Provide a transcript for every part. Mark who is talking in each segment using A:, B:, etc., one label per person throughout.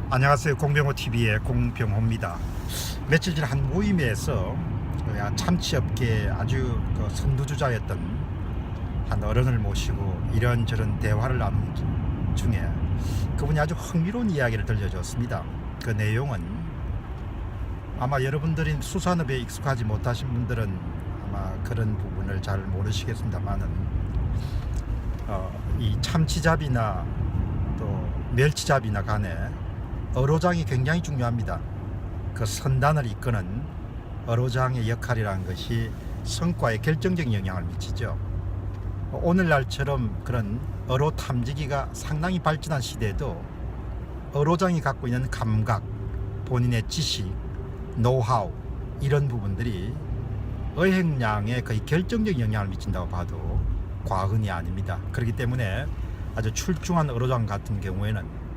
A: 안녕하세요. 공병호TV의 공병호입니다. 며칠 전 한 모임에서 참치업계에 아주 선두주자였던 한 어른을 모시고 이런저런 대화를 나눈 중에 그분이 아주 흥미로운 이야기를 들려줬습니다. 그 내용은 아마 여러분들이 수산업에 익숙하지 못하신 분들은 아마 그런 부분을 잘 모르시겠습니다만은 이 참치잡이나 또 멸치잡이나 간에 어로장이 굉장히 중요합니다. 그 선단을 이끄는 어로장의 역할이라는 것이 성과에 결정적인 영향을 미치죠. 오늘날처럼 그런 어로 탐지기가 상당히 발전한 시대에도 어로장이 갖고 있는 감각, 본인의 지식, 노하우 이런 부분들이 어획량에 거의 결정적인 영향을 미친다고 봐도 과언이 아닙니다. 그렇기 때문에 아주 출중한 어로장 같은 경우에는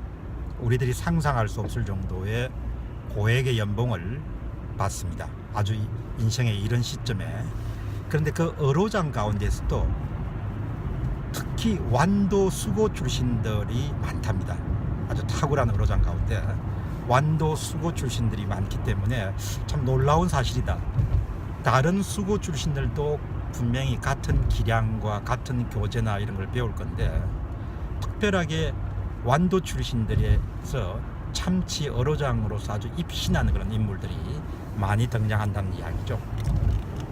A: 우리들이 상상할 수 없을 정도의 고액의 연봉을 받습니다. 아주 인생의 이런 시점에. 그런데 그 어로장 가운데서도 특히 완도 수고 출신들이 많답니다. 아주 탁월한 어로장 가운데 완도 수고 출신들이 많기 때문에 참 놀라운 사실이다. 다른 수고 출신들도 분명히 같은 기량과 같은 교재나 이런 걸 배울 건데 특별하게 완도 출신들에서 참치 어로장으로서 아주 입신하는 그런 인물들이 많이 등장한다는 이야기죠.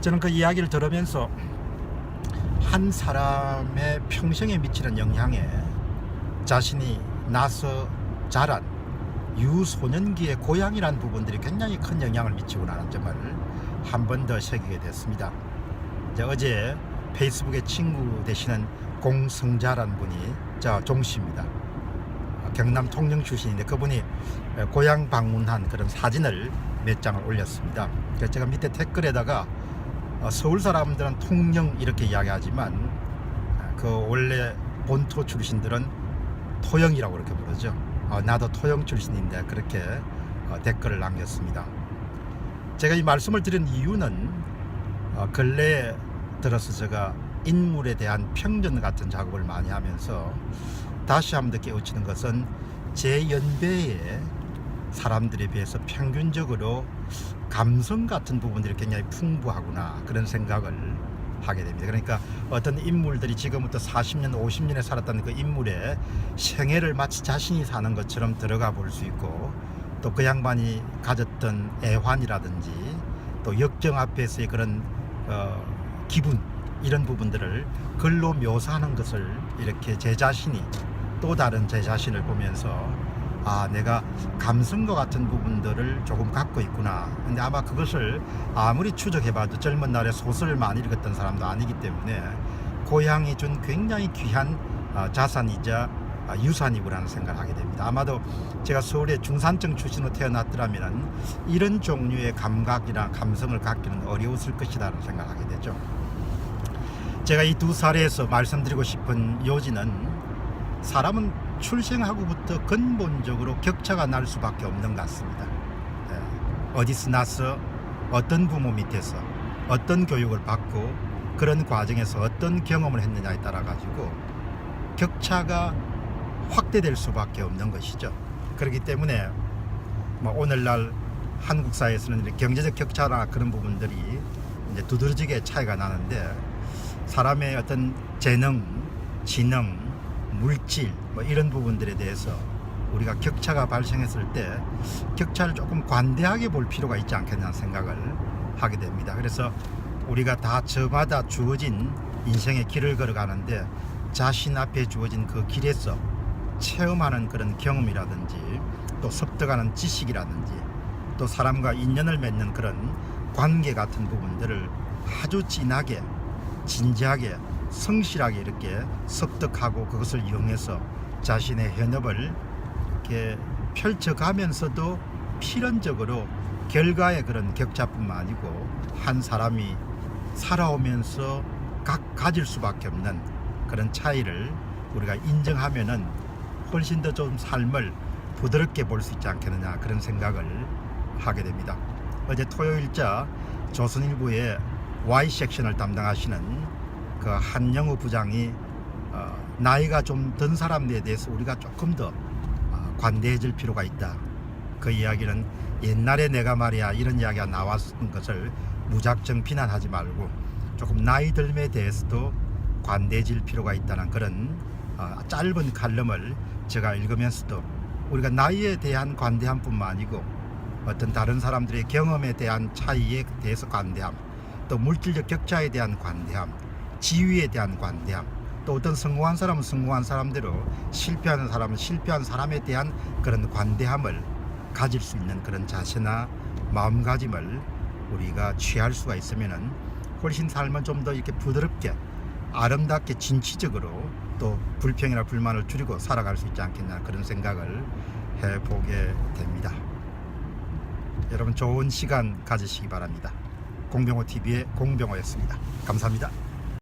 A: 저는 그 이야기를 들으면서 한 사람의 평생에 미치는 영향에 자신이 나서 자란 유소년기의 고향이라는 부분들이 굉장히 큰 영향을 미치고나는 점을 한 번 더 새기게 됐습니다. 어제 페이스북에 친구 되시는 공성자라는 분이 저 종씨입니다. 경남 통영 출신인데 그분이 고향 방문한 그런 사진을 몇 장을 올렸습니다. 그래서 제가 밑에 댓글에다가 서울 사람들은 통영 이렇게 이야기하지만 그 원래 본토 출신들은 토영이라고 그렇게 부르죠. 나도 토영 출신인데 그렇게 댓글을 남겼습니다. 제가 이 말씀을 드린 이유는 근래에 들어서 제가 인물에 대한 평전 같은 작업을 많이 하면서 다시 한번 깨우치는 것은 제 연배의 사람들에 비해서 평균적으로 감성 같은 부분들이 굉장히 풍부하구나 그런 생각을 하게 됩니다. 그러니까 어떤 인물들이 지금부터 40년 50년에 살았다는 그 인물의 생애를 마치 자신이 사는 것처럼 들어가 볼 수 있고 또 그 양반이 가졌던 애환이라든지 또 역정 앞에서의 그런 기분 이런 부분들을 글로 묘사하는 것을 이렇게 제 자신이 또 다른 제 자신을 보면서 내가 감성과 같은 부분들을 조금 갖고 있구나. 근데 아마 그것을 아무리 추적해봐도 젊은 날에 소설을 많이 읽었던 사람도 아니기 때문에 고향이 준 굉장히 귀한 자산이자 유산이구라는 생각을 하게 됩니다. 아마도 제가 서울의 중산층 출신으로 태어났더라면 이런 종류의 감각이나 감성을 갖기는 어려웠을 것이라는 생각을 하게 되죠. 제가 이 두 사례에서 말씀드리고 싶은 요지는 사람은 출생하고부터 근본적으로 격차가 날 수밖에 없는 것 같습니다. 어디서 나서 어떤 부모 밑에서 어떤 교육을 받고 그런 과정에서 어떤 경험을 했느냐에 따라 가지고 격차가 확대될 수밖에 없는 것이죠. 그렇기 때문에 오늘날 한국 사회에서는 경제적 격차나 그런 부분들이 이제 두드러지게 차이가 나는데 사람의 어떤 재능, 지능, 물질 이런 부분들에 대해서 우리가 격차가 발생했을 때 격차를 조금 관대하게 볼 필요가 있지 않겠냐는 생각을 하게 됩니다. 그래서 우리가 다 저마다 주어진 인생의 길을 걸어가는데 자신 앞에 주어진 그 길에서 체험하는 그런 경험이라든지 또 습득하는 지식이라든지 또 사람과 인연을 맺는 그런 관계 같은 부분들을 아주 진하게 진지하게 성실하게 이렇게 습득하고 그것을 이용해서 자신의 현업을 이렇게 펼쳐가면서도 필연적으로 결과의 그런 격차뿐만 아니고 한 사람이 살아오면서 가질 수밖에 없는 그런 차이를 우리가 인정하면은 훨씬 더 좀 삶을 부드럽게 볼 수 있지 않겠느냐 그런 생각을 하게 됩니다. 어제 토요일자 조선일보의 Y 섹션을 담당하시는 그 한영우 부장이 나이가 좀 든 사람들에 대해서 우리가 조금 더 관대해질 필요가 있다. 그 이야기는 옛날에 내가 말이야 이런 이야기가 나왔던 것을 무작정 비난하지 말고 조금 나이 듦에 대해서도 관대해질 필요가 있다는 그런 짧은 칼럼을 제가 읽으면서도 우리가 나이에 대한 관대함뿐만 아니고 어떤 다른 사람들의 경험에 대한 차이에 대해서 관대함, 또 물질적 격차에 대한 관대함, 지위에 대한 관대함, 또 어떤 성공한 사람은 성공한 사람대로 실패하는 사람은 실패한 사람에 대한 그런 관대함을 가질 수 있는 그런 자세나 마음가짐을 우리가 취할 수가 있으면은 훨씬 삶은 좀 더 이렇게 부드럽게 아름답게 진취적으로 또 불평이나 불만을 줄이고 살아갈 수 있지 않겠나 그런 생각을 해보게 됩니다. 여러분 좋은 시간 가지시기 바랍니다. 공병호 TV의 공병호였습니다. 감사합니다.